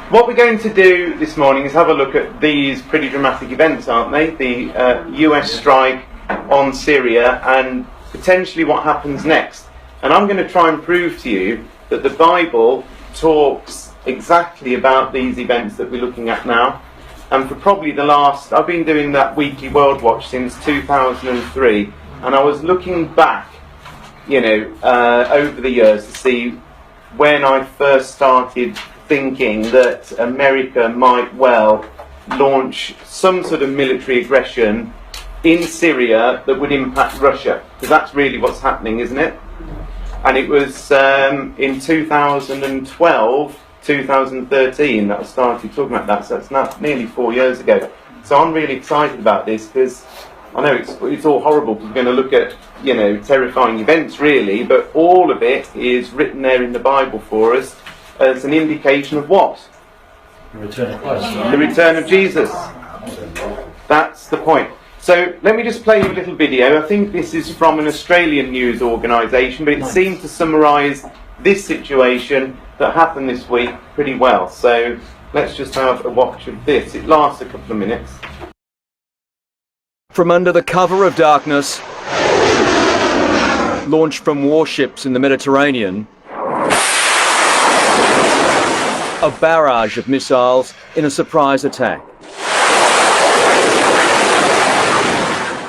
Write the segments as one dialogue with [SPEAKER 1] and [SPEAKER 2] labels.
[SPEAKER 1] What we're going to do this morning is have a look at these pretty dramatic events, aren't they? The US strike on Syria and potentially what happens next. And I'm going to try and prove to you that the Bible talks exactly about these events that we're looking at now. And for probably the last, I've been doing that weekly World Watch since 2003, and I was looking back, over the years to see when I first started thinking that America might well launch some sort of military aggression in Syria that would impact Russia, because that's really what's happening, isn't it? And it was in 2012, 2013 that I started talking about that, so it's now nearly 4 years ago. So I'm really excited about this, because I know it's all horrible, because we're going to look at terrifying events really, but all of it is written there in the Bible for us as an indication of what?
[SPEAKER 2] The return of Christ.
[SPEAKER 1] The return of Jesus. That's the point. So let me just play you a little video. I think this is from an Australian news organisation, but it seemed to summarise this situation that happened this week pretty well. So let's just have a watch of this. It lasts a couple of minutes.
[SPEAKER 3] From under the cover of darkness, launched from warships in the Mediterranean, a barrage of missiles in a surprise attack.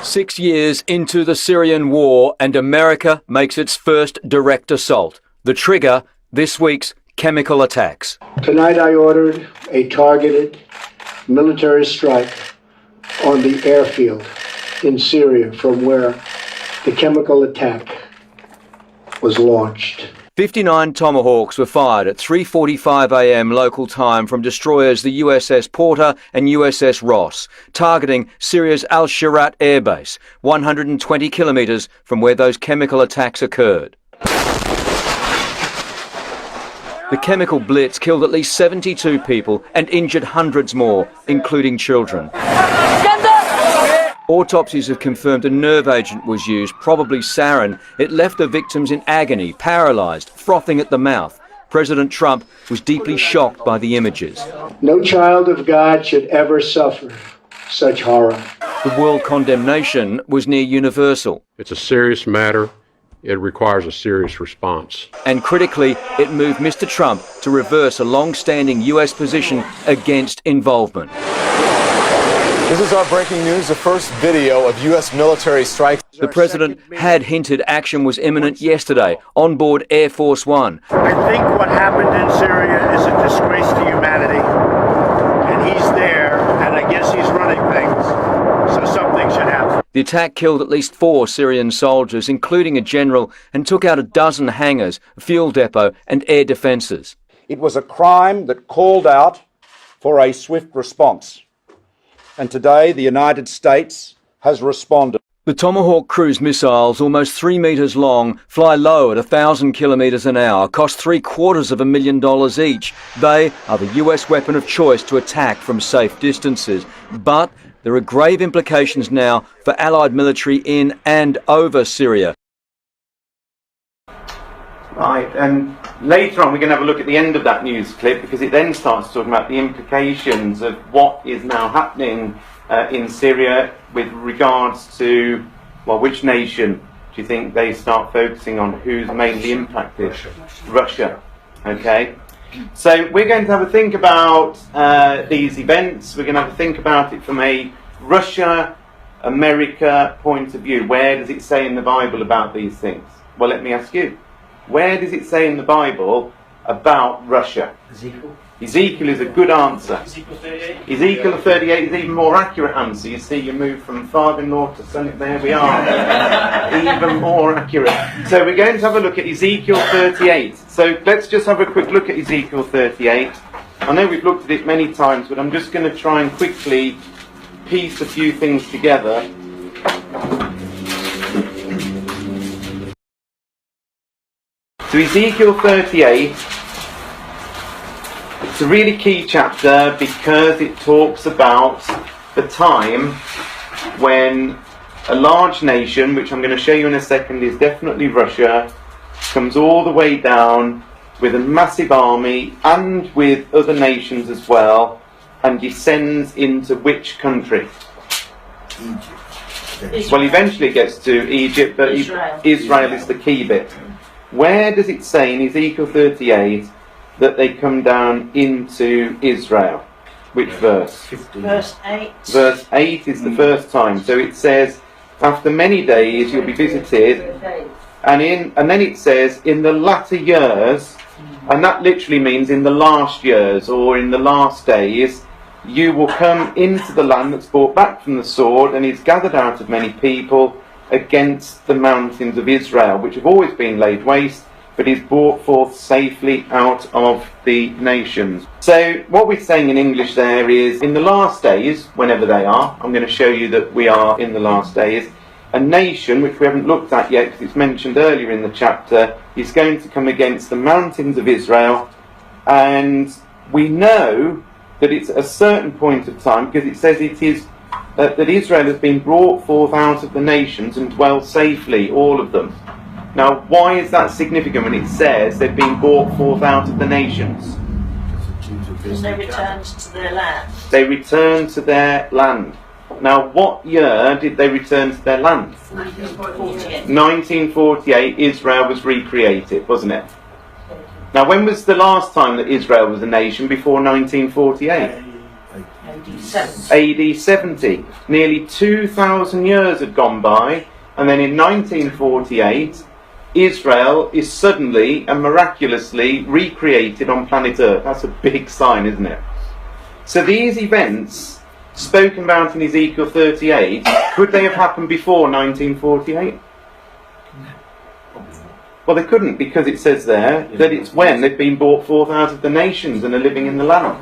[SPEAKER 3] 6 years into the Syrian war, and America makes its first direct assault. The trigger, this week's chemical attacks.
[SPEAKER 4] Tonight I ordered a targeted military strike on the airfield in Syria from where the chemical attack was launched.
[SPEAKER 3] 59 Tomahawks were fired at 3:45 a.m. local time from destroyers the USS Porter and USS Ross, targeting Syria's Al-Sharat airbase, 120 kilometres from where those chemical attacks occurred. The chemical blitz killed at least 72 people and injured hundreds more, including children. Autopsies have confirmed a nerve agent was used, probably sarin. It left the victims in agony, paralysed, frothing at the mouth. President Trump was deeply shocked by the images.
[SPEAKER 4] No child of God should ever suffer such horror.
[SPEAKER 3] The world condemnation was near universal.
[SPEAKER 5] It's a serious matter. It requires a serious response.
[SPEAKER 3] And critically, it moved Mr. Trump to reverse a long-standing US position against involvement.
[SPEAKER 6] This is our breaking news, the first video of U.S. military strikes.
[SPEAKER 3] The president had hinted action was imminent yesterday on board Air Force One.
[SPEAKER 7] I think what happened in Syria is a disgrace to humanity. And he's there, and I guess he's running things. So something should happen.
[SPEAKER 3] The attack killed at least 4 Syrian soldiers, including a general, and took out a dozen hangars, a fuel depot, and air defences.
[SPEAKER 8] It was a crime that called out for a swift response. And today the United States has responded.
[SPEAKER 3] The Tomahawk cruise missiles, almost 3 metres long, fly low at 1,000 kilometres an hour, cost $750,000 each. They are the US weapon of choice to attack from safe distances. But there are grave implications now for Allied military in and over Syria.
[SPEAKER 1] Right, and later on we're going to have a look at the end of that news clip, because it then starts talking about the implications of what is now happening in Syria with regards to, well, which nation do you think they start focusing on? Who's mainly impacted? Russia. Okay. So we're going to have a think about these events. We're going to have a think about it from a Russia-America point of view. Where does it say in the Bible about these things? Well, let me ask you. Where does it say in the Bible about Russia? Ezekiel is a good answer. Ezekiel 38 is even more accurate answer. You see, you move from father-in-law to son. There we are. Even more accurate. So we're going to have a look at Ezekiel 38. So let's just have a quick look at Ezekiel 38. I know we've looked at it many times, but I'm just going to try and quickly piece a few things together. So Ezekiel 38, it's a really key chapter because it talks about the time when a large nation, which I'm going to show you in a second is definitely Russia, comes all the way down with a massive army and with other nations as well, and descends into which country? Well, eventually it gets to Egypt, but Israel is the key bit. Where does it say in Ezekiel 38 that they come down into Israel? Which verse?
[SPEAKER 9] Verse 8.
[SPEAKER 1] Verse 8 is the first time. So it says, after many days you'll be visited, and then it says, in the latter years, and that literally means in the last years or in the last days, you will come into the land that's brought back from the sword and is gathered out of many people against the mountains of Israel, which have always been laid waste, but is brought forth safely out of the nations. So what we're saying in English there is, in the last days, whenever they are, I'm going to show you that we are in the last days, a nation, which we haven't looked at yet because it's mentioned earlier in the chapter, is going to come against the mountains of Israel, and we know that it's at a certain point of time, because it says it is that Israel has been brought forth out of the nations and dwell safely, all of them. Now, why is that significant when it says they've been brought forth out of the nations?
[SPEAKER 9] Because they returned to their land.
[SPEAKER 1] They returned to their land. Now, what year did they return to their land?
[SPEAKER 9] 1948.
[SPEAKER 1] 1948, Israel was recreated, wasn't it? Now, when was the last time that Israel was a nation before 1948? AD 70. Nearly 2,000 years had gone by, and then in 1948, Israel is suddenly and miraculously recreated on planet Earth. That's a big sign, isn't it? So these events spoken about in Ezekiel 38, could they have happened before 1948? Well, they couldn't, because it says there that it's when they've been brought forth out of the nations and are living in the land.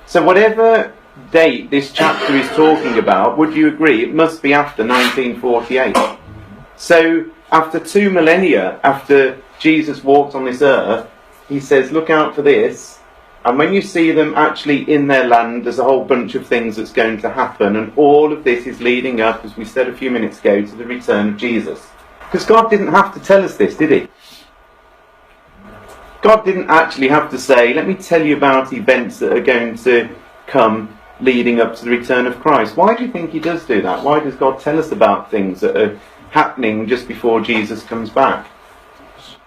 [SPEAKER 1] So whatever date this chapter is talking about, would you agree it must be after 1948? So after 2 millennia after Jesus walked on this earth, he says, look out for this, and when you see them actually in their land, there's a whole bunch of things that's going to happen, and all of this is leading up, as we said a few minutes ago, to the return of Jesus. Because God didn't have to tell us this, did he? God didn't actually have to say, let me tell you about events that are going to come leading up to the return of Christ. Why do you think he does do that? Why does God tell us about things that are happening just before Jesus comes back?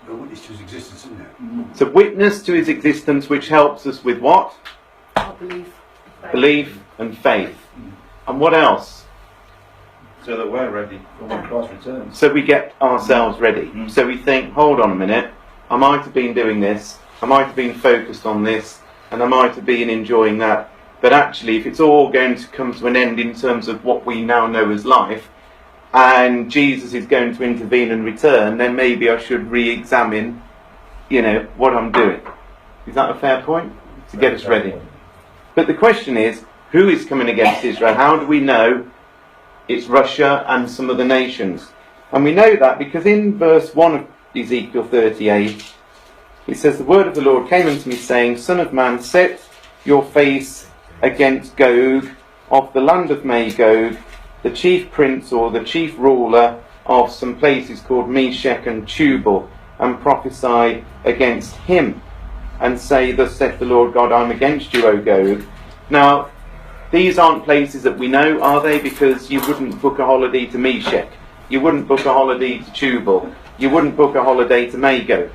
[SPEAKER 2] A witness to his existence, isn't it?
[SPEAKER 1] It's a witness to his existence, which helps us with what? Belief and faith. And what else?
[SPEAKER 2] So that we're ready for when Christ returns.
[SPEAKER 1] So we get ourselves ready. So we think, hold on a minute, I might have been doing this, I might have been focused on this, and I might have been enjoying that. But actually, if it's all going to come to an end in terms of what we now know as life, and Jesus is going to intervene and return, then maybe I should re-examine, what I'm doing. Is that a fair point? To get us ready. But the question is, who is coming against Israel? How do we know it's Russia and some other nations? And we know that because in verse 1 of Ezekiel 38, it says, the word of the Lord came unto me, saying, Son of man, set your face against Gog of the land of Magog, the chief prince or the chief ruler of some places called Meshech and Tubal, and prophesy against him, and say, thus saith the Lord God, I'm against you, O Gog. Now, these aren't places that we know, are they? Because you wouldn't book a holiday to Meshech. You wouldn't book a holiday to Tubal. You wouldn't book a holiday to Magog.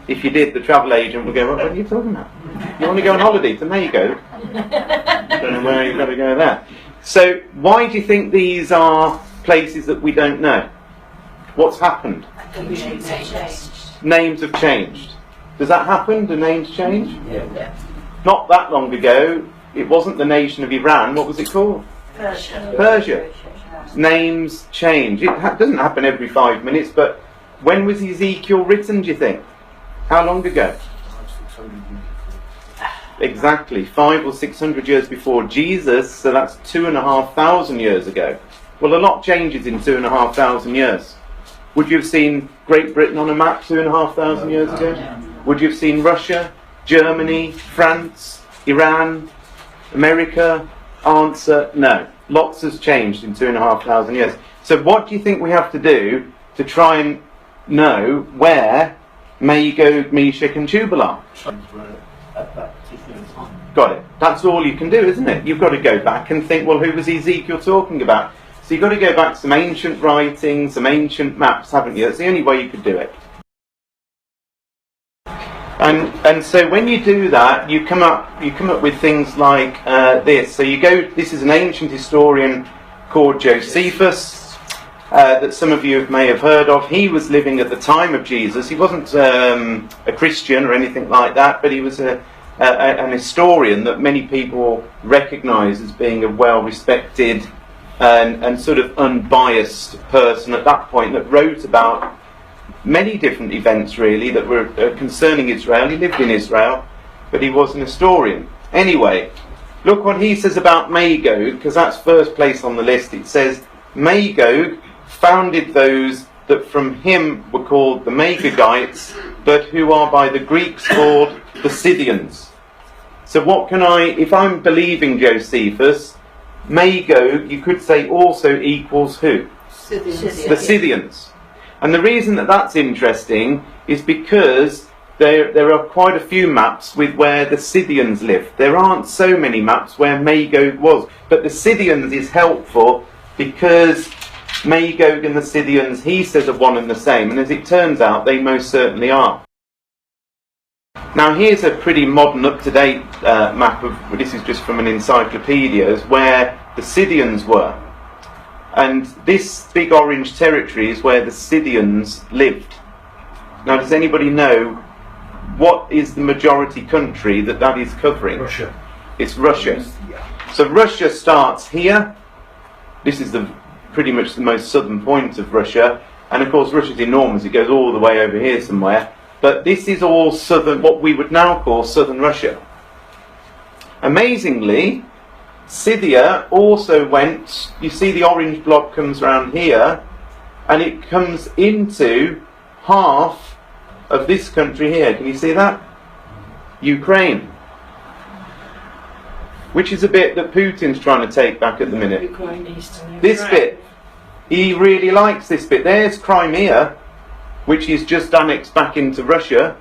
[SPEAKER 1] If you did, the travel agent would go, what are you talking about? You want to go on holiday to Magog? I don't know where you've got to go there. So why do you think these are places that we don't know? What's happened? Names have changed. Does that happen? Do names change?
[SPEAKER 9] Yeah.
[SPEAKER 1] Not that long ago, it wasn't the nation of Iran. What was it called? Persia. Names change. It doesn't happen every 5 minutes, but when was Ezekiel written, do you think? How long ago? Exactly, 500 or 600 years before Jesus, so that's 2,500 years ago. Well, a lot changes in 2,500 years. Would you have seen Great Britain on a map 2,500 years ago? Would you have seen Russia, Germany, France, Iran, America? Answer, no. Lots has changed in 2,500 years. So what do you think we have to do to try and know where Magog, Meshach and Tubal. Got it. That's all you can do, isn't it? You've got to go back and think, well, who was Ezekiel talking about? So you've got to go back to some ancient writings, some ancient maps, haven't you? That's the only way you could do it. And so when you do that, you come up with things like this. So you go. This is an ancient historian called Josephus that some of you may have heard of. He was living at the time of Jesus. He wasn't a Christian or anything like that, but he was an historian that many people recognise as being a well-respected and sort of unbiased person at that point, that wrote about many different events really that were concerning Israel. He lived in Israel, but he was an historian. Anyway, look what he says about Magog, because that's first place on the list. It says, Magog founded those that from him were called the Magogites, but who are by the Greeks called the Scythians. So what can if I'm believing Josephus, Magog, you could say also equals who?
[SPEAKER 9] Syrian.
[SPEAKER 1] The Scythians. And the reason that that's interesting is because there are quite a few maps with where the Scythians lived. There aren't so many maps where Magog was. But the Scythians is helpful because Magog and the Scythians, he says, are one and the same. And as it turns out, they most certainly are. Now here's a pretty modern, up-to-date map of, this is just from an encyclopedia, where the Scythians were. And this big orange territory is where the Scythians lived. Now does anybody know what is the majority country that is covering?
[SPEAKER 2] Russia.
[SPEAKER 1] It's Russia. So Russia starts here. This is pretty much the most southern point of Russia. And of course Russia's enormous, it goes all the way over here somewhere. But this is all southern, what we would now call southern Russia. Amazingly, Scythia also went, you see the orange blob comes around here, and it comes into half of this country here. Can you see that? Ukraine. Which is a bit that Putin's trying to take back at the minute.
[SPEAKER 9] Ukraine, Eastern
[SPEAKER 1] This
[SPEAKER 9] Ukraine.
[SPEAKER 1] bit, he really likes this bit. There's Crimea, which is just annexed back into Russia.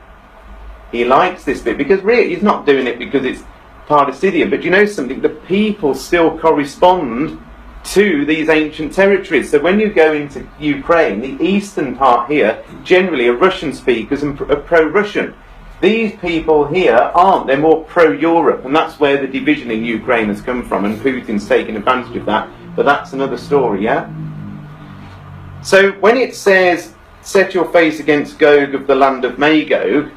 [SPEAKER 1] He likes this bit because really he's not doing it because it's part of Syria. But you know something? The people still correspond to these ancient territories. So when you go into Ukraine, the eastern part here generally are Russian speakers and are pro-Russian. These people here aren't. They're more pro-Europe, and that's where the division in Ukraine has come from, and Putin's taken advantage of that. But that's another story, yeah? So when it says, set your face against Gog of the land of Magog,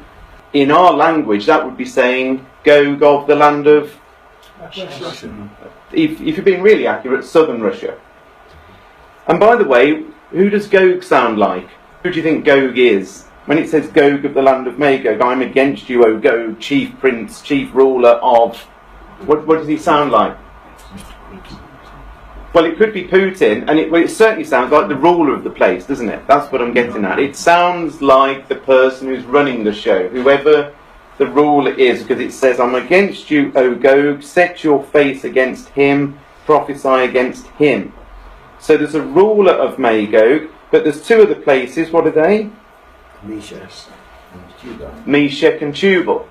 [SPEAKER 1] in our language that would be saying Gog of the land of, if you're being really accurate, southern Russia. And by the way, who does Gog sound like? Who do you think Gog is? When it says Gog of the land of Magog, I'm against you, O Gog, chief prince, chief ruler of, what does he sound like? Well, it could be Putin, and it certainly sounds like the ruler of the place, doesn't it? That's what I'm getting at. It sounds like the person who's running the show, whoever the ruler is, because it says, I'm against you, O Gog, set your face against him, prophesy against him. So there's a ruler of Magog, but there's two other places. What are they? Meshach and Tubal.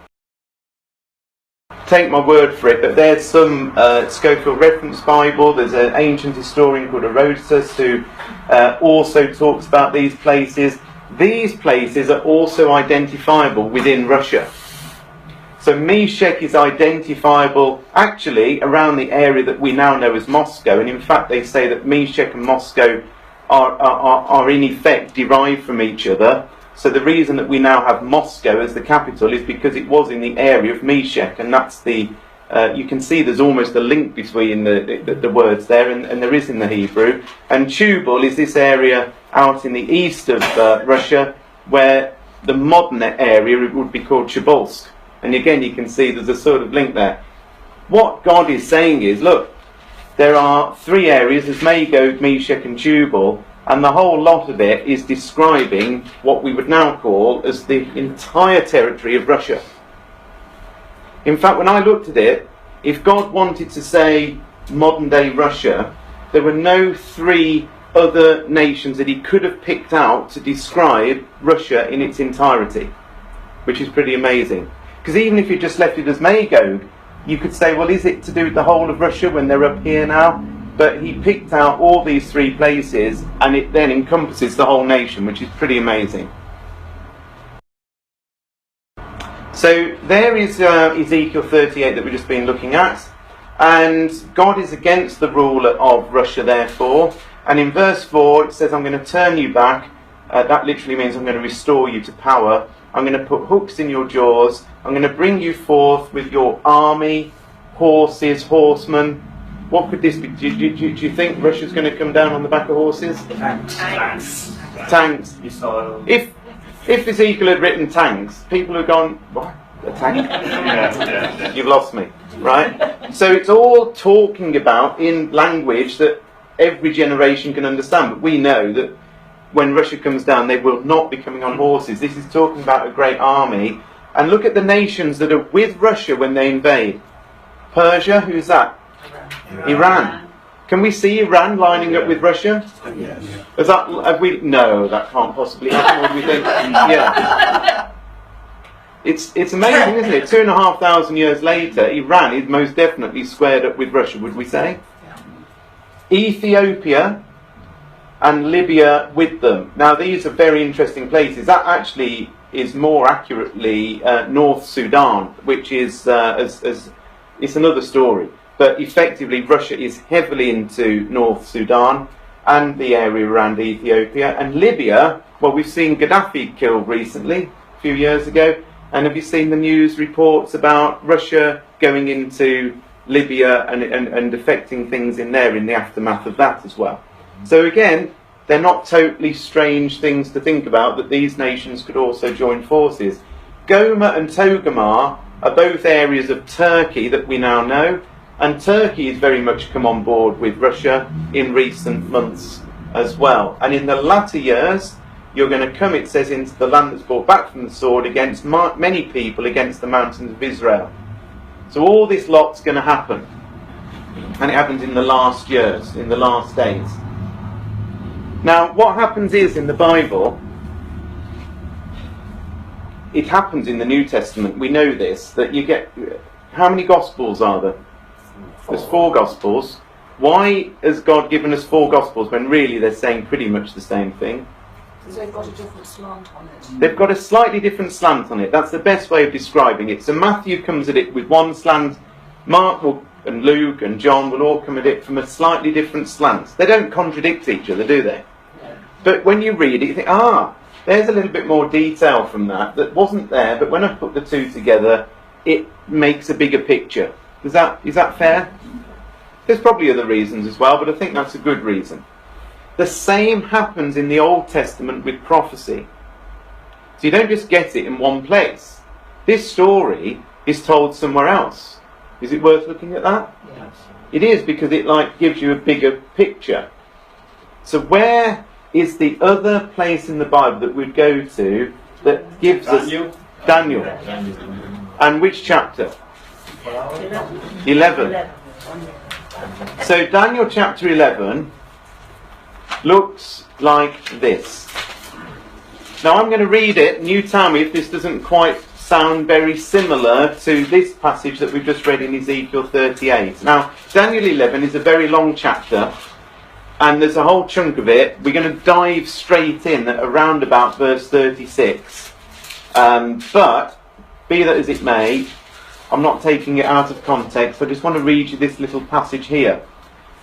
[SPEAKER 1] Take my word for it, but there's some Schofield Reference Bible. There's an ancient historian called Herodotus who also talks about these places. These places are also identifiable within Russia. So Meshach is identifiable actually around the area that we now know as Moscow, and in fact they say that Meshach and Moscow are in effect derived from each other. So the reason that we now have Moscow as the capital is because it was in the area of Meshach, and that's the, you can see there's almost a link between the words there, and there is in the Hebrew. And Tubal is this area out in the east of Russia, where the modern area would be called Tobolsk. And again, you can see there's a sort of link there. What God is saying is, look, there are three areas, there's Magog, Meshach and Tubal, and the whole lot of it is describing what we would now call as the entire territory of Russia. In fact, when I looked at it, if God wanted to say modern day Russia, there were no three other nations that he could have picked out to describe Russia in its entirety, which is pretty amazing. Because even if you just left it as Magog, you could say, well, is it to do with the whole of Russia when they're up here now? But he picked out all these 3 places, and it then encompasses the whole nation, which is pretty amazing. So there is Ezekiel 38 that we've just been looking at. And God is against the rule of Russia, therefore. And in verse 4, it says, I'm going to turn you back. That literally means I'm going to restore you to power. I'm going to put hooks in your jaws. I'm going to bring you forth with your army, horses, horsemen. What could this be? Do you think Russia's going to come down on the back of horses? Tanks. If Ezekiel had written tanks, people have gone, what? A tank? You've lost me, right? So it's all talking about in language that every generation can understand. But we know that when Russia comes down, they will not be coming on horses. This is talking about a great army. And look at the nations that are with Russia when they invade. Persia, who's that? Iran. Can we see Iran lining up with Russia?
[SPEAKER 2] Yes.
[SPEAKER 1] Is that, have we? No, that can't possibly happen. What do we think? Yeah. It's amazing, isn't it? 2,500 years later, Iran is most definitely squared up with Russia, would we say? Ethiopia and Libya with them. Now, these are very interesting places. That actually is more accurately North Sudan, which is it's another story. But effectively, Russia is heavily into North Sudan and the area around Ethiopia. And Libya, well, we've seen Gaddafi killed recently, a few years ago. And have you seen the news reports about Russia going into Libya and affecting things in there in the aftermath of that as well? So again, they're not totally strange things to think about, that these nations could also join forces. Goma and Togarmah are both areas of Turkey that we now know. And Turkey has very much come on board with Russia in recent months as well. And in the latter years, you're going to come, it says, into the land that's brought back from the sword against many people, against the mountains of Israel. So all this lot's going to happen. And it happens in the last years, in the last days. Now, what happens is, in the Bible, it happens in the New Testament, we know this, that you get... How many Gospels are there? There's 4 Gospels. Why has God given us 4 Gospels when really they're saying pretty much the same thing?
[SPEAKER 9] Because they've got a different slant on it.
[SPEAKER 1] They've got a slightly different slant on it. That's the best way of describing it. So Matthew comes at it with one slant. Mark and Luke and John will all come at it from a slightly different slant. They don't contradict each other, do they?
[SPEAKER 9] No.
[SPEAKER 1] But when you read it, you think, there's a little bit more detail from that wasn't there, but when I put the 2 together, it makes a bigger picture. Is that fair? There's probably other reasons as well, but I think that's a good reason. The same happens in the Old Testament with prophecy. So you don't just get it in one place. This story is told somewhere else. Is it worth looking at that?
[SPEAKER 9] Yes.
[SPEAKER 1] It is, because it gives you a bigger picture. So where is the other place in the Bible that we'd go to that gives us Daniel? And which chapter? 11. So Daniel chapter 11 looks like this. Now I'm going to read it, and you tell me if this doesn't quite sound very similar to this passage that we've just read in Ezekiel 38. Now, Daniel 11 is a very long chapter, and there's a whole chunk of it. We're going to dive straight in at around about verse 36. But, be that as it may, I'm not taking it out of context. I just want to read you this little passage here.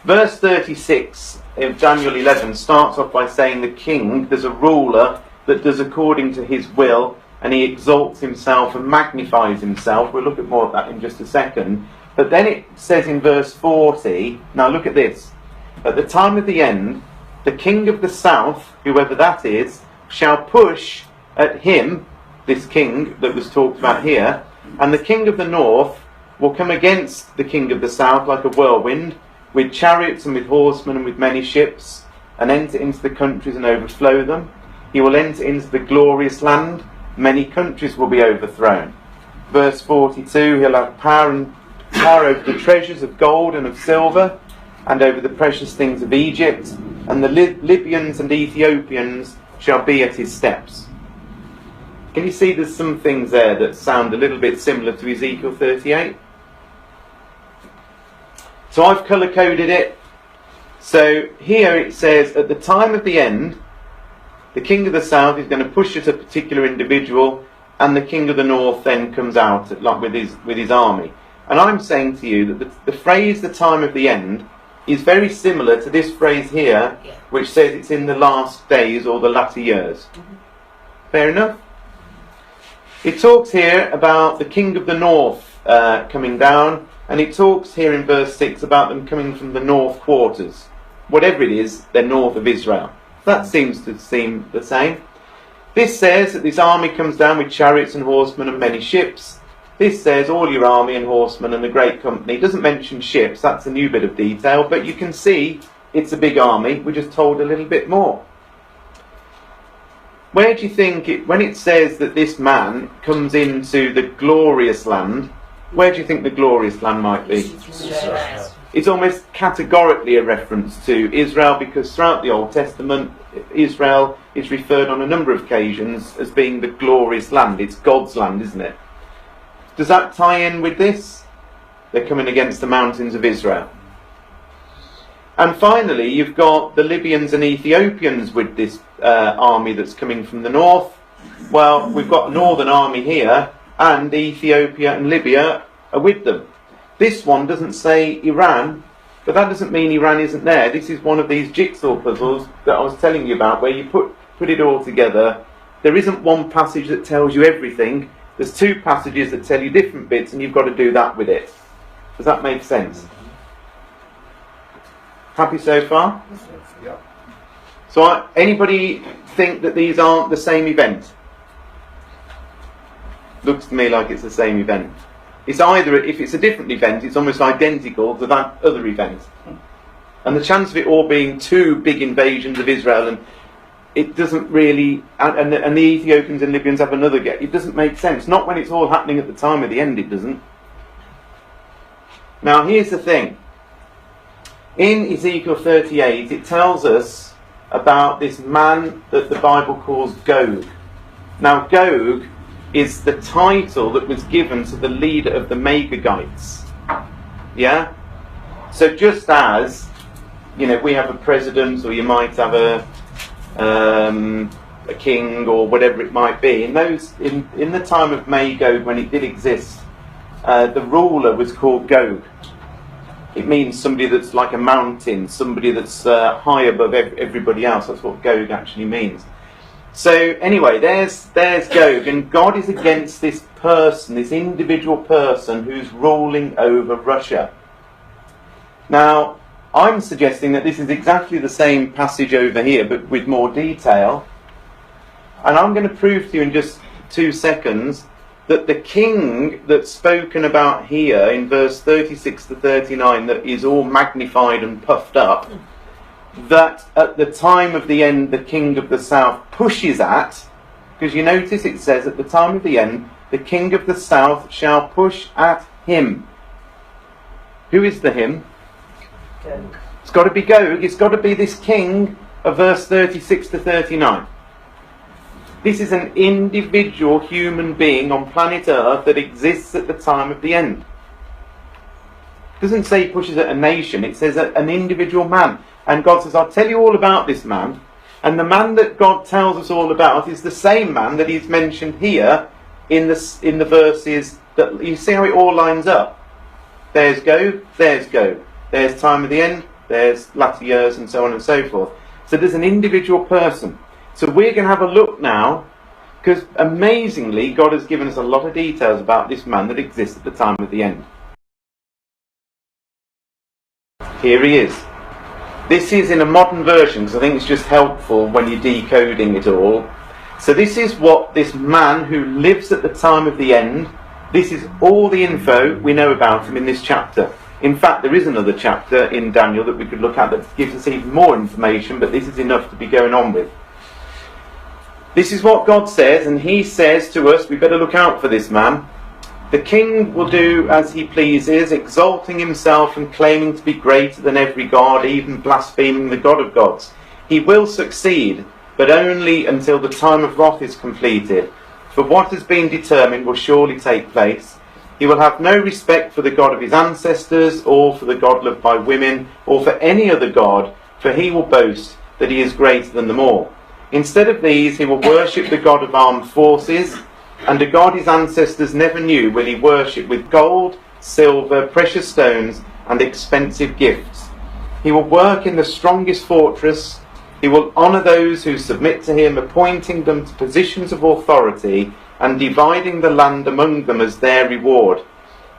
[SPEAKER 1] Verse 36 of Daniel 11 starts off by saying the king, there's a ruler that does according to his will, and he exalts himself and magnifies himself. We'll look at more of that in just a second. But then it says in verse 40, now look at this. At the time of the end, the king of the south, whoever that is, shall push at him, this king that was talked about here, and the king of the north will come against the king of the south like a whirlwind, with chariots and with horsemen and with many ships, and enter into the countries and overflow them. He will enter into the glorious land. Many countries will be overthrown. Verse 42, he'll have power over the treasures of gold and of silver, and over the precious things of Egypt. and the Libyans and Ethiopians shall be at his steps. Can you see there's some things there that sound a little bit similar to Ezekiel 38? So I've colour-coded it. So here it says, at the time of the end, the king of the south is going to push at a particular individual, and the king of the north then comes out like with his army. And I'm saying to you that the phrase "the time of the end" is very similar to this phrase here, which says it's in the last days or the latter years. Fair enough? It talks here about the king of the north coming down, and it talks here in verse 6 about them coming from the north quarters. Whatever it is, they're north of Israel. That seems to seem the same. This says that this army comes down with chariots and horsemen and many ships. This says all your army and horsemen and a great company. It doesn't mention ships, that's a new bit of detail, but you can see it's a big army. We're just told a little bit more. Where do you think, when it says that this man comes into the glorious land, where do you think the glorious land might be? It's almost categorically a reference to Israel, because throughout the Old Testament, Israel is referred on a number of occasions as being the glorious land. It's God's land, isn't it? Does that tie in with this? They're coming against the mountains of Israel. And finally, you've got the Libyans and Ethiopians with this army that's coming from the north. Well, we've got a northern army here, and Ethiopia and Libya are with them. This one doesn't say Iran, but that doesn't mean Iran isn't there. This is one of these jigsaw puzzles that I was telling you about, where you put it all together. There isn't one passage that tells you everything. There's two passages that tell you different bits, and you've got to do that with it. Does that make sense? Happy so far?
[SPEAKER 2] Yeah.
[SPEAKER 1] So anybody think that these aren't the same event? Looks to me like it's the same event. It's either, if it's a different event, it's almost identical to that other event. And the chance of it all being two big invasions of Israel, and it doesn't really, and the Ethiopians and Libyans have another get, it doesn't make sense. Not when it's all happening at the time of the end, it doesn't. Now here's the thing. In Ezekiel 38, it tells us about this man that the Bible calls Gog. Now Gog is the title that was given to the leader of the Magagites. Yeah? So just as, we have a president, or you might have a king, or whatever it might be. In the time of Magog, when it did exist, the ruler was called Gog. It means somebody that's like a mountain, somebody that's high above everybody else. That's what Gog actually means. So anyway, there's Gog, and God is against this person, this individual person who's ruling over Russia. Now, I'm suggesting that this is exactly the same passage over here, but with more detail. And I'm going to prove to you in just 2 seconds that the king that's spoken about here in verse 36 to 39, that is all magnified and puffed up, that at the time of the end the king of the south pushes at, because you notice it says at the time of the end the king of the south shall push at him. Who is the him?
[SPEAKER 9] Gog.
[SPEAKER 1] It's got to be Gog. It's got to be this king of verse 36 to 39. This is an individual human being on planet Earth that exists at the time of the end. It doesn't say he pushes at a nation, it says an individual man. And God says, I'll tell you all about this man. And the man that God tells us all about is the same man that he's mentioned here in the verses. That you see how it all lines up. There's Gog, there's Gog. There's time of the end, there's latter years, and so on and so forth. So there's an individual person. So we're going to have a look now, because amazingly God has given us a lot of details about this man that exists at the time of the end. Here he is. This is in a modern version, because I think it's just helpful when you're decoding it all. So this is what this man who lives at the time of the end, this is all the info we know about him in this chapter. In fact, there is another chapter in Daniel that we could look at that gives us even more information, but this is enough to be going on with. This is what God says, and he says to us, we better look out for this man. The king will do as he pleases, exalting himself and claiming to be greater than every god, even blaspheming the God of gods. He will succeed, but only until the time of wrath is completed. For what has been determined will surely take place. He will have no respect for the God of his ancestors, or for the God loved by women, or for any other god, for he will boast that he is greater than them all. Instead of these, he will worship the God of armed forces, and a God his ancestors never knew will he worship with gold, silver, precious stones, and expensive gifts. He will work in the strongest fortress. He will honour those who submit to him, appointing them to positions of authority and dividing the land among them as their reward.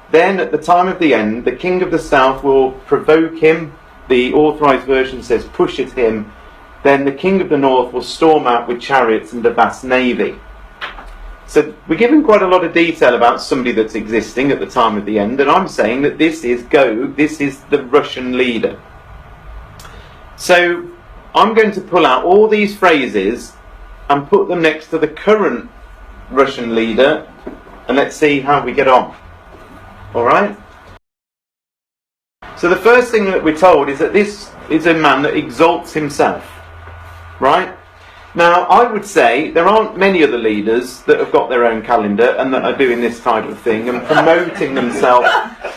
[SPEAKER 1] Then, at the time of the end, the king of the south will provoke him. The authorised version says push at him. Then the king of the north will storm out with chariots and a vast navy. So we're given quite a lot of detail about somebody that's existing at the time of the end, and I'm saying that this is the Russian leader. So I'm going to pull out all these phrases and put them next to the current Russian leader, and let's see how we get on. Alright? So the first thing that we're told is that this is a man that exalts himself. Right? Now, I would say there aren't many other leaders that have got their own calendar and that are doing this type of thing and promoting themselves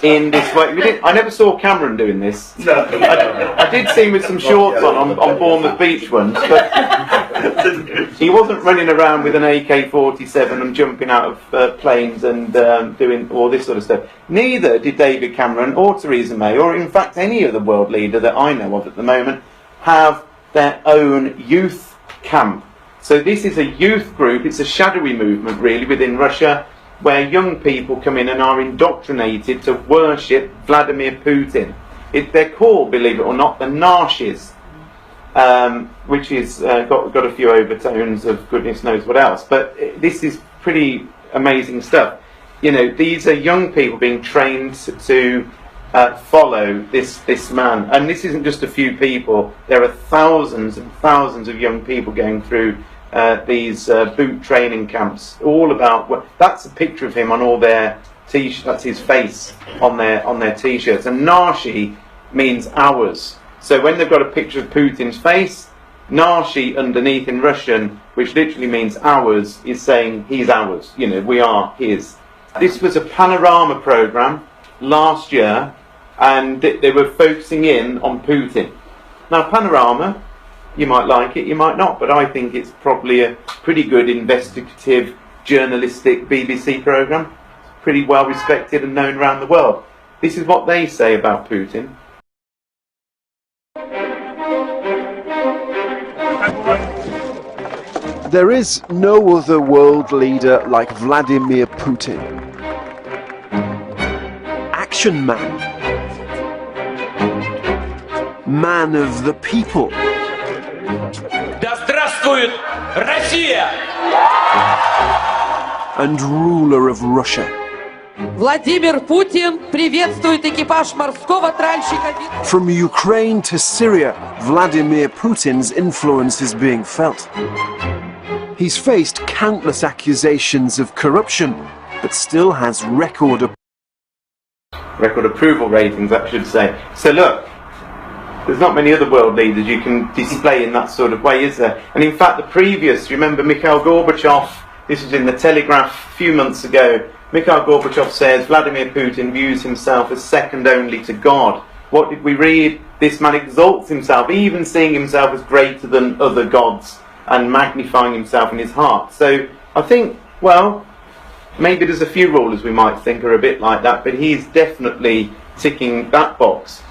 [SPEAKER 1] in this way. I never saw Cameron doing this. No. I did see him with some shorts on Bournemouth Beach once, but he wasn't running around with an AK-47 and jumping out of planes and doing all this sort of stuff. Neither did David Cameron or Theresa May, or in fact any other world leader that I know of at the moment, have their own youth camp. So this is a youth group. It's a shadowy movement really within Russia, where young people come in and are indoctrinated to worship Vladimir Putin. They're called, believe it or not, the Narshis, which is got a few overtones of goodness knows what else. But this is pretty amazing stuff. You know, these are young people being trained to follow this man, and this isn't just a few people. There are thousands and thousands of young people going through these boot training camps, all about that's a picture of him on all their t-shirts. That's his face on their t-shirts. And Narshi means ours. So when they've got a picture of Putin's face, Narshi underneath in Russian, which literally means ours, is saying he's ours. You know, we are his. This was a panorama program last year, and they were focusing in on Putin. Now, panorama, you might like it, you might not, but I think it's probably a pretty good investigative, journalistic BBC programme. Pretty well respected and known around the world. This is what they say about Putin.
[SPEAKER 10] There is no other world leader like Vladimir Putin. Action man. Man of the people.
[SPEAKER 11] Да здравствует Россия!
[SPEAKER 10] And ruler of Russia.
[SPEAKER 12] Владимир Путин приветствует экипаж морского тральщика.
[SPEAKER 10] From Ukraine to Syria, Vladimir Putin's influence is being felt. He's faced countless accusations of corruption, but still has record
[SPEAKER 1] approval ratings, I should say. So look, there's not many other world leaders you can display in that sort of way, is there? And in fact, the previous, remember Mikhail Gorbachev, this was in the Telegraph a few months ago, Mikhail Gorbachev says Vladimir Putin views himself as second only to God. What did we read? This man exalts himself, even seeing himself as greater than other gods, and magnifying himself in his heart. So I think, well, maybe there's a few rulers we might think are a bit like that, but he's definitely ticking that box.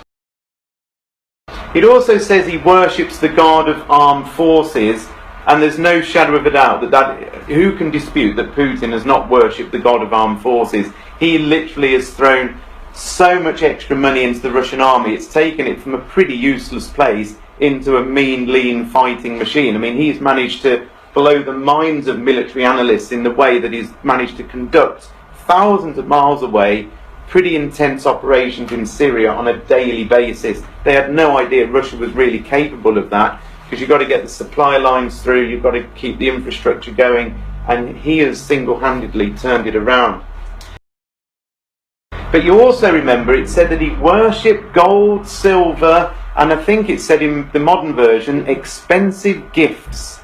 [SPEAKER 1] It also says he worships the God of armed forces, and there's no shadow of a doubt that who can dispute that Putin has not worshipped the God of armed forces? He literally has thrown so much extra money into the Russian army, it's taken it from a pretty useless place into a mean, lean fighting machine. I mean, he's managed to blow the minds of military analysts in the way that he's managed to conduct thousands of miles away pretty intense operations in Syria on a daily basis. They had no idea Russia was really capable of that, because you've got to get the supply lines through, you've got to keep the infrastructure going, and he has single-handedly turned it around. But you also remember it said that he worshipped gold, silver, and I think it said in the modern version, expensive gifts.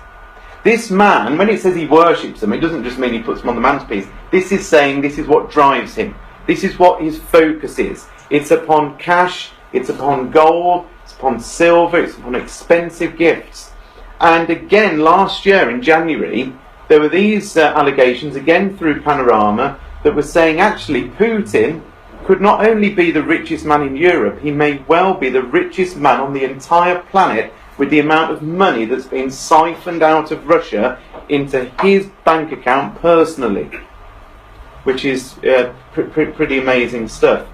[SPEAKER 1] This man, when it says he worships them, it doesn't just mean he puts them on the mantelpiece. This is saying this is what drives him. This is what his focus is. It's upon cash, it's upon gold, it's upon silver, it's upon expensive gifts. And again, last year in January, there were these allegations, again through Panorama, that were saying actually Putin could not only be the richest man in Europe, he may well be the richest man on the entire planet with the amount of money that's been siphoned out of Russia into his bank account personally, which is pretty amazing stuff.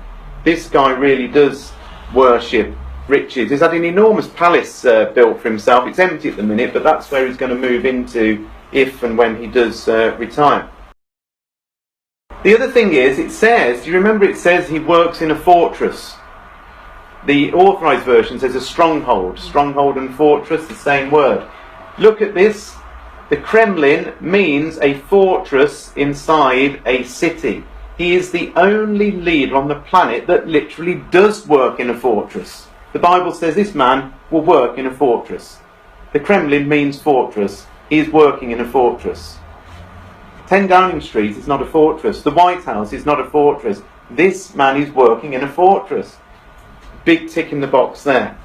[SPEAKER 1] This guy really does worship riches. He's had an enormous palace built for himself. It's empty at the minute, but that's where he's going to move into if and when he does retire. The other thing is, it says, do you remember it says he works in a fortress? The authorised version says a stronghold. Stronghold and fortress, the same word. Look at this. The Kremlin means a fortress inside a city. He is the only leader on the planet that literally does work in a fortress. The Bible says this man will work in a fortress. The Kremlin means fortress. He is working in a fortress. 10 Downing Street is not a fortress. The White House is not a fortress. This man is working in a fortress. Big tick in the box there.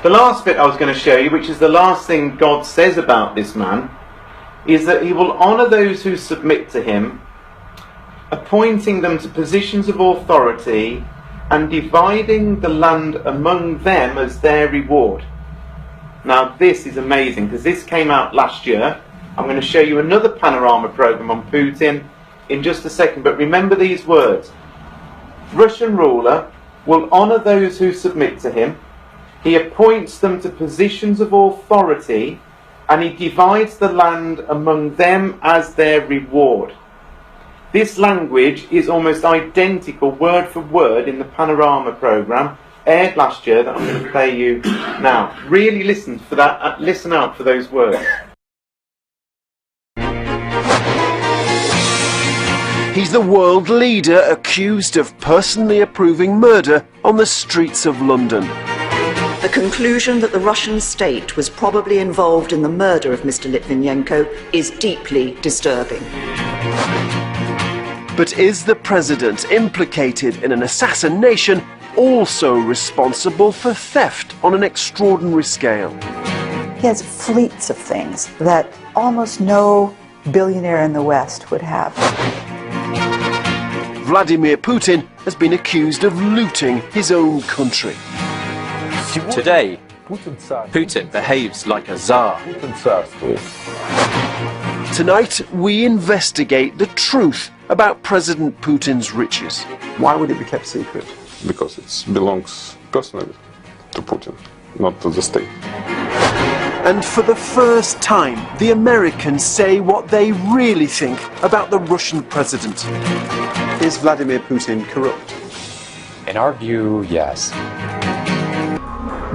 [SPEAKER 1] The last bit I was going to show you, which is the last thing God says about this man, is that he will honour those who submit to him, appointing them to positions of authority and dividing the land among them as their reward. Now this is amazing, because this came out last year. I'm going to show you another Panorama programme on Putin in just a second, but remember these words. Russian ruler will honour those who submit to him, he appoints them to positions of authority, and he divides the land among them as their reward. This language is almost identical word for word in the Panorama programme aired last year that I'm going to play you now. Really listen for that, listen out for those words.
[SPEAKER 10] He's the world leader accused of personally approving murder on the streets of London.
[SPEAKER 13] The conclusion that the Russian state was probably involved in the murder of Mr. Litvinenko is deeply disturbing.
[SPEAKER 10] But is the president implicated in an assassination also responsible for theft on an extraordinary scale?
[SPEAKER 14] He has fleets of things that almost no billionaire in the West would have.
[SPEAKER 10] Vladimir Putin has been accused of looting his own country.
[SPEAKER 15] Today, Putin behaves like a Tsar.
[SPEAKER 10] Tonight, we investigate the truth about President Putin's riches.
[SPEAKER 16] Why would it be kept secret?
[SPEAKER 5] Because it belongs personally to Putin, not to the state.
[SPEAKER 10] And for the first time, the Americans say what they really think about the Russian president.
[SPEAKER 16] Is Vladimir Putin corrupt?
[SPEAKER 15] In our view, yes.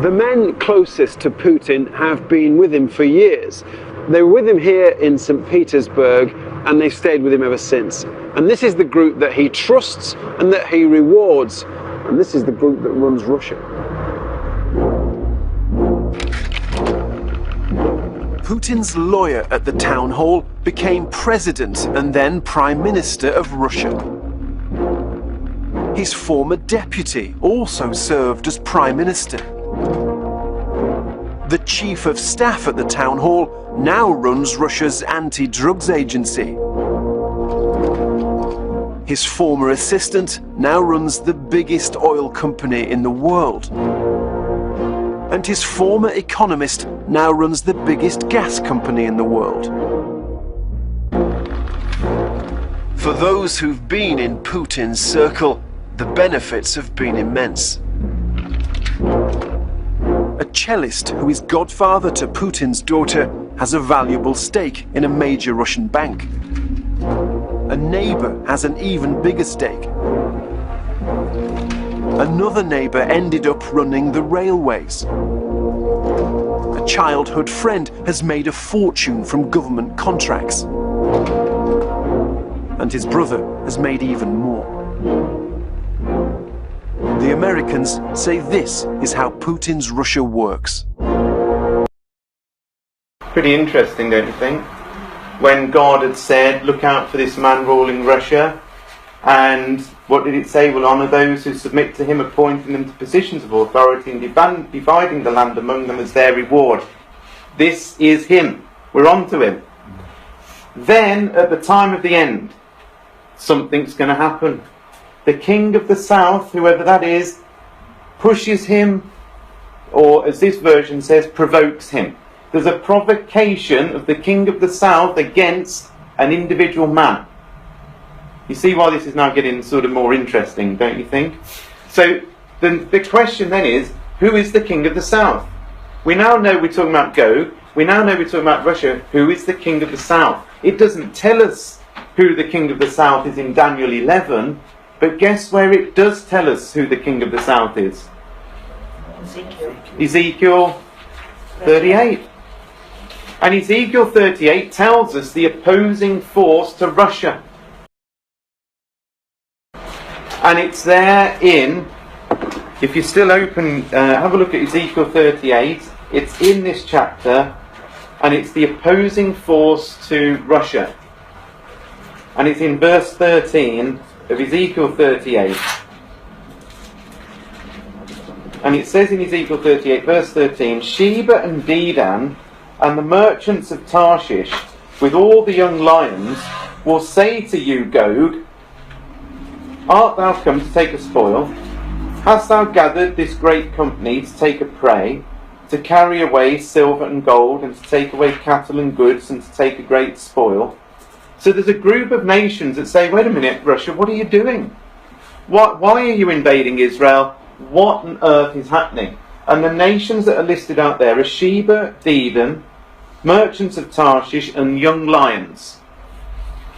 [SPEAKER 10] The men closest to Putin have been with him for years. They were with him here in St. Petersburg, and they've stayed with him ever since. And this is the group that he trusts and that he rewards. And this is the group that runs Russia. Putin's lawyer at the town hall became president and then prime minister of Russia. His former deputy also served as prime minister. The chief of staff at the town hall now runs Russia's anti-drugs agency. His former assistant now runs the biggest oil company in the world. And his former economist now runs the biggest gas company in the world. For those who've been in Putin's circle, the benefits have been immense. A cellist who is godfather to Putin's daughter has a valuable stake in a major Russian bank. A neighbor has an even bigger stake. Another neighbor ended up running the railways. A childhood friend has made a fortune from government contracts. And his brother has made even more. Americans say this is how Putin's Russia works.
[SPEAKER 1] Pretty interesting, don't you think? When God had said, look out for this man ruling Russia, and what did it say? Will honour those who submit to him, appointing them to positions of authority and dividing the land among them as their reward. This is him. We're on to him. Then, at the time of the end, something's going to happen. The king of the south, whoever that is, pushes him, or as this version says, provokes him. There's a provocation of the king of the south against an individual man. You see why this is now getting sort of more interesting, don't you think? So the question then is, who is the king of the south? We now know we're talking about Gog. We now know we're talking about Russia. Who is the king of the south? It doesn't tell us who the king of the south is in Daniel 11, but guess where it does tell us who the king of the south is? Ezekiel 38. And Ezekiel 38 tells us the opposing force to Russia. And it's there in, if you're still open, have a look at Ezekiel 38. It's in this chapter, and it's the opposing force to Russia. And it's in verse 13 of Ezekiel 38. And it says in Ezekiel 38, verse 13, Sheba and Dedan and the merchants of Tarshish, with all the young lions, will say to you, Gog, art thou come to take a spoil? Hast thou gathered this great company to take a prey, to carry away silver and gold, and to take away cattle and goods, and to take a great spoil? So there's a group of nations that say, wait a minute, Russia, what are you doing? Why are you invading Israel? What on earth is happening? And the nations that are listed out there are Sheba, Dedan, merchants of Tarshish, and young lions.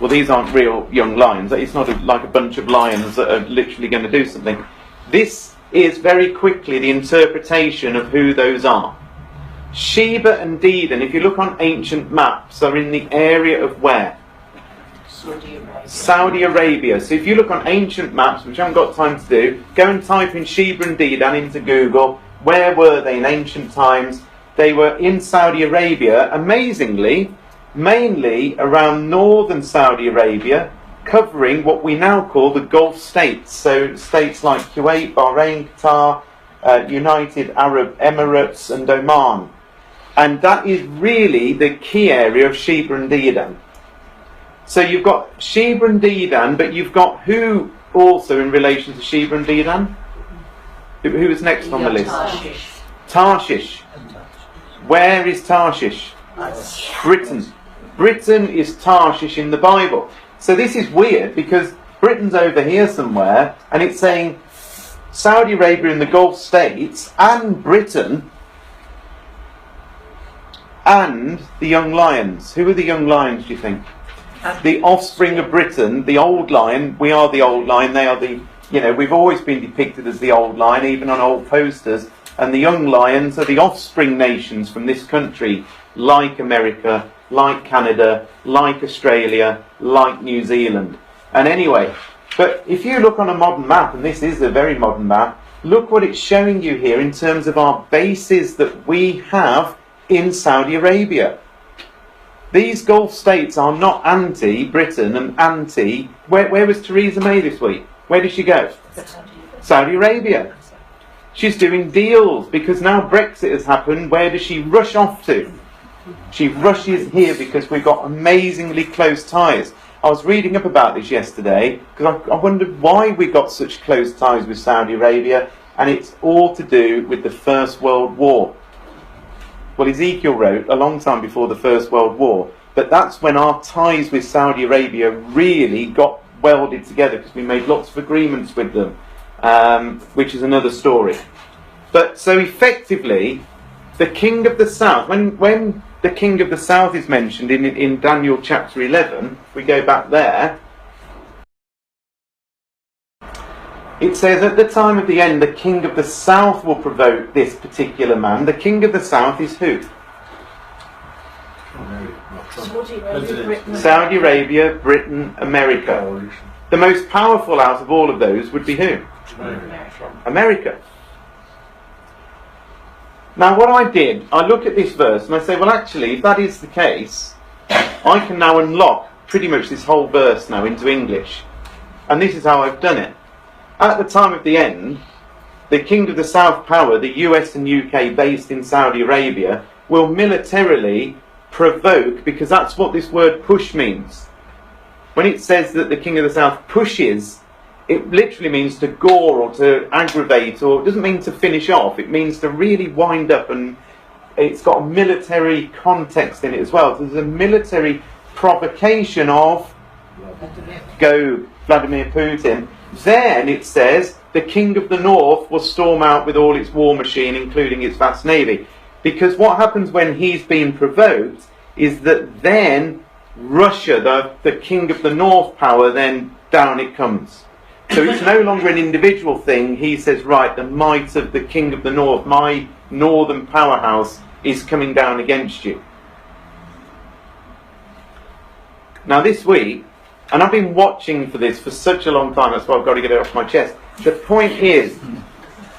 [SPEAKER 1] Well, these aren't real young lions. It's not like a bunch of lions that are literally going to do something. This is very quickly the interpretation of who those are. Sheba and Dedan, if you look on ancient maps, are in the area of where? Saudi Arabia. So if you look on ancient maps, which I haven't got time to do, go and type in Sheba and Dedan into Google. Where were they in ancient times? They were in Saudi Arabia, amazingly, mainly around northern Saudi Arabia, covering what we now call the Gulf states. So states like Kuwait, Bahrain, Qatar, United Arab Emirates and Oman. And that is really the key area of Sheba and Dedan. So you've got Sheba and Dedan, but you've got who also in relation to Sheba and Dedan? Who is next on the list?
[SPEAKER 9] Tarshish.
[SPEAKER 1] Tarshish. Where is Tarshish? Britain. Britain is Tarshish in the Bible. So this is weird because Britain's over here somewhere and it's saying Saudi Arabia and the Gulf states and Britain and the young lions. Who are the young lions, do you think? The offspring of Britain, the old lion. We are the old lion. They are the, we've always been depicted as the old lion, even on old posters. And the young lions are the offspring nations from this country, like America, like Canada, like Australia, like New Zealand. And anyway, but if you look on a modern map, and this is a very modern map, look what it's showing you here in terms of our bases that we have in Saudi Arabia. These Gulf states are not anti-Britain and anti... Where was Theresa May this week? Where did she go? Saudi Arabia. She's doing deals because now Brexit has happened. Where does she rush off to? She rushes here because we've got amazingly close ties. I was reading up about this yesterday because I wondered why we got such close ties with Saudi Arabia, and it's all to do with the First World War. Well, Ezekiel wrote a long time before the First World War, but that's when our ties with Saudi Arabia really got welded together because we made lots of agreements with them, which is another story. But so effectively, the king of the south, when the king of the south is mentioned in Daniel chapter 11, if we go back there, it says, at the time of the end, the king of the south will provoke this particular man. The king of the south is who? Saudi Arabia, Britain, America. The most powerful out of all of those would be who? America. Now what I did, I look at this verse and I say, well actually, if that is the case, I can now unlock pretty much this whole verse now into English. And this is how I've done it. At the time of the end, the King of the South power, the US and UK based in Saudi Arabia, will militarily provoke, because that's what this word push means. When it says that the King of the South pushes, it literally means to gore or to aggravate, or it doesn't mean to finish off. It means to really wind up, and it's got a military context in it as well. So there's a military provocation of go Vladimir Putin. Then it says the King of the North will storm out with all its war machine, including its vast navy. Because what happens when he's being provoked is that then Russia, the King of the North power, then down it comes. So it's no longer an individual thing. He says, right, the might of the King of the North, my northern powerhouse, is coming down against you. Now this week, and I've been watching for this for such a long time, that's why I've got to get it off my chest. The point is,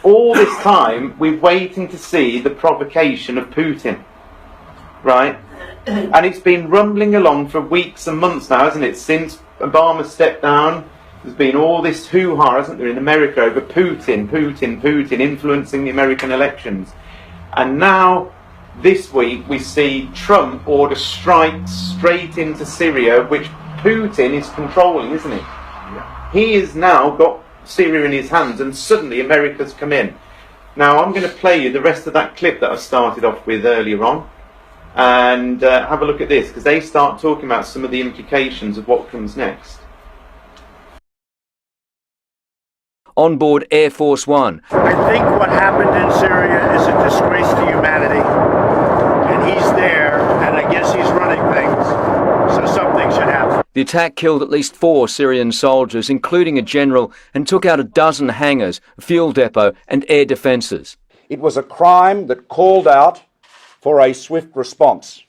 [SPEAKER 1] all this time, we're waiting to see the provocation of Putin. Right? And it's been rumbling along for weeks and months now, hasn't it? Since Obama stepped down, there's been all this hoo-ha, hasn't there, in America over Putin influencing the American elections. And now, this week, we see Trump order strikes straight into Syria, which Putin is controlling, isn't he? Yeah. He has now got Syria in his hands, and suddenly America's come in. Now, I'm going to play you the rest of that clip that I started off with earlier on. And have a look at this, because they start talking about some of the implications of what comes next.
[SPEAKER 3] On board Air Force One.
[SPEAKER 7] I think what happened in Syria is a disgrace to humanity. And he's there, and I guess he's running things. So something should happen.
[SPEAKER 3] The attack killed at least 4 Syrian soldiers, including a general, and took out a dozen hangars, a fuel depot and air defences.
[SPEAKER 8] It was a crime that called out for a swift response.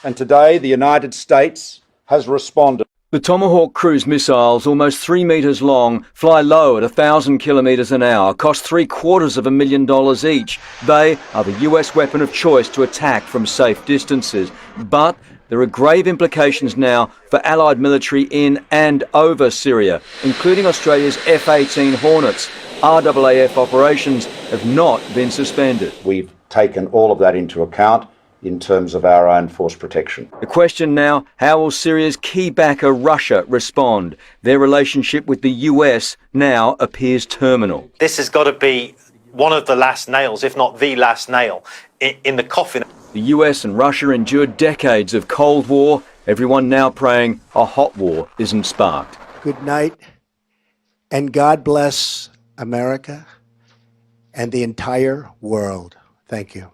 [SPEAKER 8] And today the United States has responded.
[SPEAKER 3] The Tomahawk cruise missiles, almost 3 metres long, fly low at 1,000 kilometres an hour, cost $750,000 each. They are the US weapon of choice to attack from safe distances. But there are grave implications now for Allied military in and over Syria, including Australia's F-18 Hornets. RAAF operations have not been suspended.
[SPEAKER 8] We've taken all of that into account in terms of our own force protection.
[SPEAKER 3] The question now, how will Syria's key backer Russia respond? Their relationship with the US now appears terminal.
[SPEAKER 17] This has got to be one of the last nails, if not the last nail, in the coffin.
[SPEAKER 3] The US and Russia endured decades of Cold War, everyone now praying a hot war isn't sparked.
[SPEAKER 4] Good night, and God bless America and the entire world. Thank you.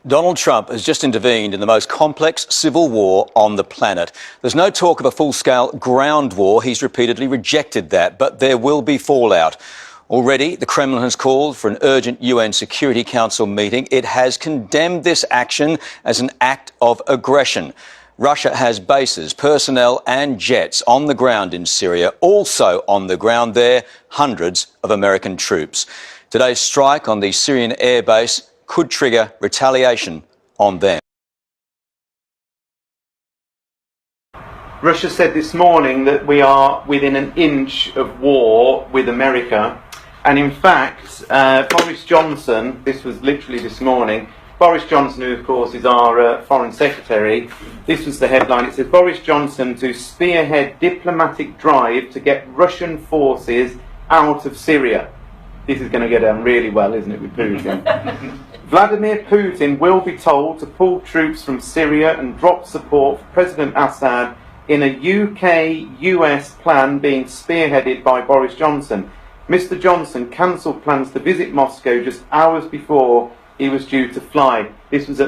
[SPEAKER 15] Donald Trump has just intervened in the most complex civil war on the planet. There's no talk of a full-scale ground war. He's repeatedly rejected that, but there will be fallout. Already, the Kremlin has called for an urgent UN Security Council meeting. It has condemned this action as an act of aggression. Russia has bases, personnel and jets on the ground in Syria. Also on the ground there, hundreds of American troops. Today's strike on the Syrian airbase could trigger retaliation on them.
[SPEAKER 1] Russia said this morning that we are within an inch of war with America. And in fact, Boris Johnson, this was literally this morning, Boris Johnson, who of course is our Foreign Secretary, this was the headline. It says, Boris Johnson to spearhead diplomatic drive to get Russian forces out of Syria. This is going to get on really well, isn't it, with Putin? Vladimir Putin will be told to pull troops from Syria and drop support for President Assad in a UK-US plan being spearheaded by Boris Johnson. Mr. Johnson cancelled plans to visit Moscow just hours before he was due to fly. This was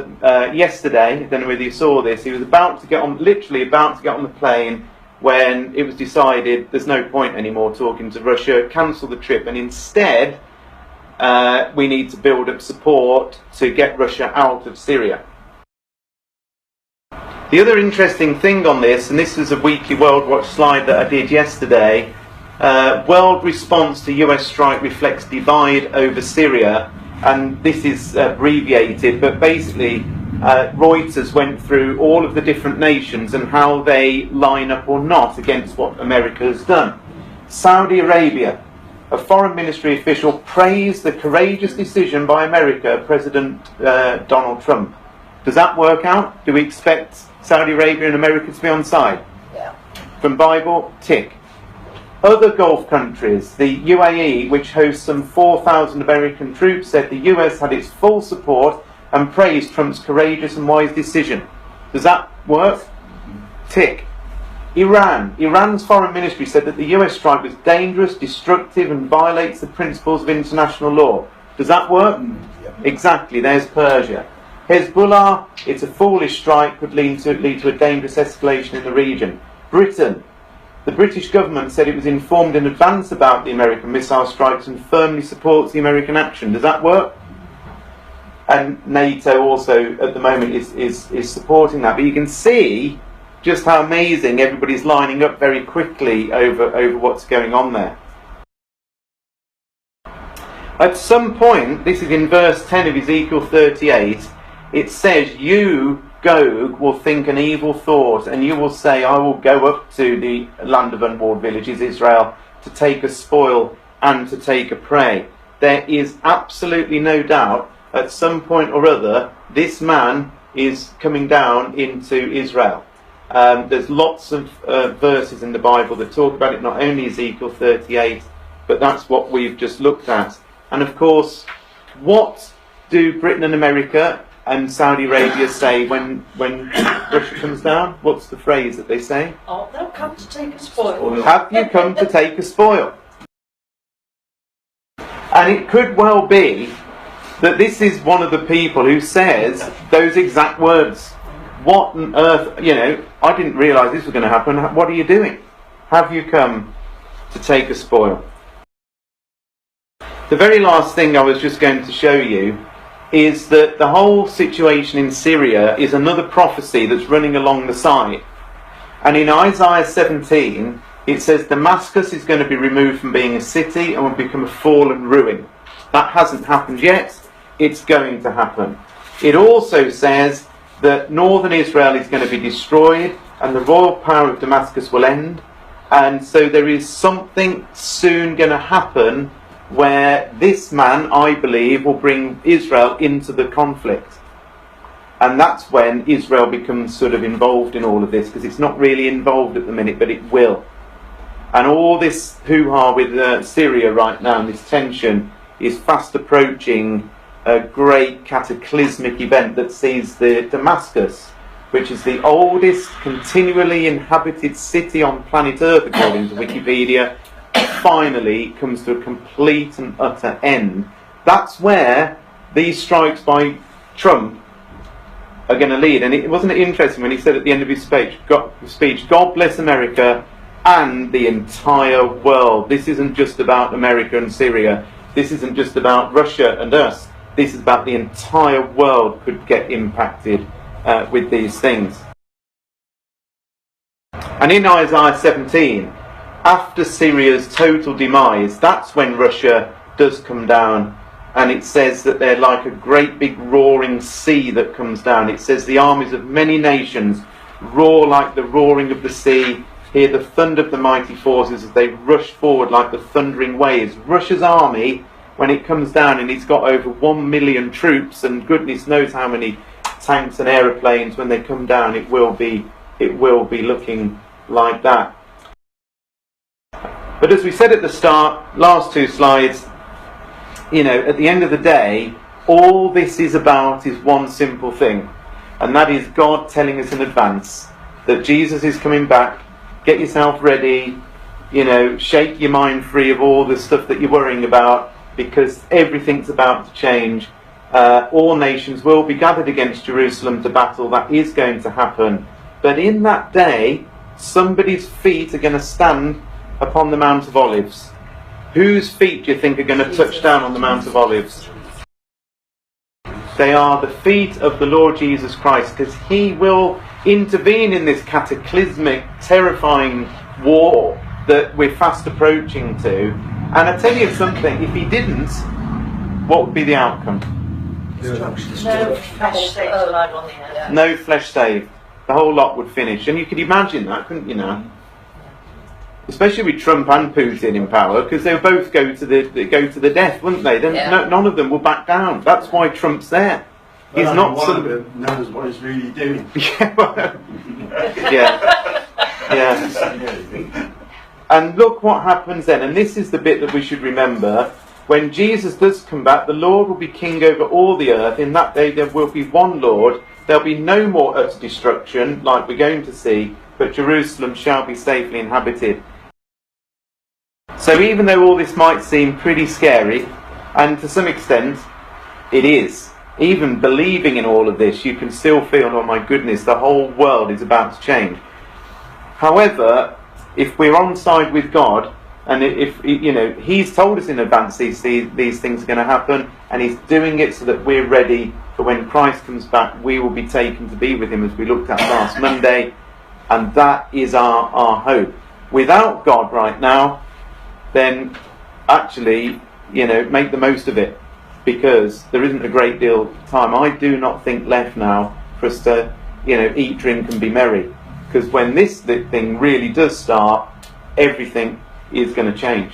[SPEAKER 1] yesterday. I don't know whether you saw this. He was about to get on, literally about to get on the plane when it was decided there's no point anymore talking to Russia, cancel the trip, and instead we need to build up support to get Russia out of Syria. The other interesting thing on this, and this was a weekly World Watch slide that I did yesterday, World response to US strike reflects divide over Syria, and this is abbreviated, but basically Reuters went through all of the different nations and how they line up or not against what America has done. Saudi Arabia, a foreign ministry official praised the courageous decision by America, President Donald Trump. Does that work out? Do we expect Saudi Arabia and America to be on side?
[SPEAKER 9] Yeah.
[SPEAKER 1] From Bible, tick. Other Gulf countries, the UAE, which hosts some 4,000 American troops, said the US had its full support and praised Trump's courageous and wise decision. Does that work? Tick. Iran's foreign ministry said that the US strike was dangerous, destructive and violates the principles of international law. Does that work? Exactly, there's Persia. Hezbollah, it's a foolish strike, could lead to a dangerous escalation in the region. Britain, the British government said it was informed in advance about the American missile strikes and firmly supports the American action. Does that work? And NATO also at the moment is supporting that. But you can see just how amazing everybody's lining up very quickly over what's going on there. At some point, this is in verse 10 of Ezekiel 38, it says, "You, Gog, will think an evil thought, and you will say, I will go up to the land of unwalled villages, Israel, to take a spoil and to take a prey." There is absolutely no doubt, at some point or other, this man is coming down into Israel. There's lots of verses in the Bible that talk about it, not only Ezekiel 38, but that's what we've just looked at. And of course, what do Britain and America and Saudi Arabia say when Russia comes down? What's the phrase that they say?
[SPEAKER 9] Oh, they'll come to take a spoil.
[SPEAKER 1] Have you come to take a spoil? And it could well be that this is one of the people who says those exact words. What on earth, I didn't realise this was going to happen. What are you doing? Have you come to take a spoil? The very last thing I was just going to show you is that the whole situation in Syria is another prophecy that's running along the side. And in Isaiah 17, it says Damascus is going to be removed from being a city and will become a fallen ruin. That hasn't happened yet. It's going to happen. It also says that northern Israel is going to be destroyed and the royal power of Damascus will end. And so there is something soon going to happen where this man, I believe, will bring Israel into the conflict. And that's when Israel becomes sort of involved in all of this, because it's not really involved at the minute, but it will. And all this hoo-ha with Syria right now, and this tension, is fast approaching a great cataclysmic event that sees the Damascus, which is the oldest continually inhabited city on planet Earth, according to Wikipedia, finally comes to a complete and utter end. That's where these strikes by Trump are going to lead. And wasn't it interesting when he said at the end of his speech, God bless America and the entire world. This isn't just about America and Syria. This isn't just about Russia and us. This is about the entire world could get impacted with these things. And in Isaiah 17, after Syria's total demise, that's when Russia does come down, and it says that they're like a great big roaring sea that comes down. It says the armies of many nations roar like the roaring of the sea, hear the thunder of the mighty forces as they rush forward like the thundering waves. Russia's army, when it comes down, and it's got over 1 million troops and goodness knows how many tanks and aeroplanes, when they come down, it will be looking like that. But as we said at the start, last two slides, at the end of the day, all this is about is one simple thing, and that is God telling us in advance that Jesus is coming back. Get yourself ready, shake your mind free of all the stuff that you're worrying about, because everything's about to change. All nations will be gathered against Jerusalem to battle. That is going to happen. But in that day, somebody's feet are going to stand upon the Mount of Olives. Whose feet do you think are going to touch down on the Mount of Olives? They are the feet of the Lord Jesus Christ, because he will intervene in this cataclysmic, terrifying war that we're fast approaching to. And I tell you something, if he didn't, what would be the outcome?
[SPEAKER 9] No flesh saved alive on the earth.
[SPEAKER 1] No flesh saved. The whole lot would finish. And you could imagine that, couldn't you now? Especially with Trump and Putin in power, because they'll both go to the death, wouldn't they? Then none of them will back down. That's why Trump's there. He's not
[SPEAKER 2] one
[SPEAKER 1] some...
[SPEAKER 2] of them knows what he's really doing.
[SPEAKER 1] Yeah. And look what happens then, and this is the bit that we should remember. When Jesus does come back, the Lord will be king over all the earth. In that day there will be one Lord. There'll be no more utter destruction, like we're going to see, but Jerusalem shall be safely inhabited. So even though all this might seem pretty scary, and to some extent it is, even believing in all of this, you can still feel, oh my goodness, the whole world is about to change. However, if we're on side with God, and if He's told us in advance these things are going to happen, and He's doing it so that we're ready for when Christ comes back, we will be taken to be with Him, as we looked at last Monday, and that is our hope. Without God right now, then actually, make the most of it, because there isn't a great deal of time, I do not think, left now for us to, eat, drink and be merry. Because when this thing really does start, everything is going to change.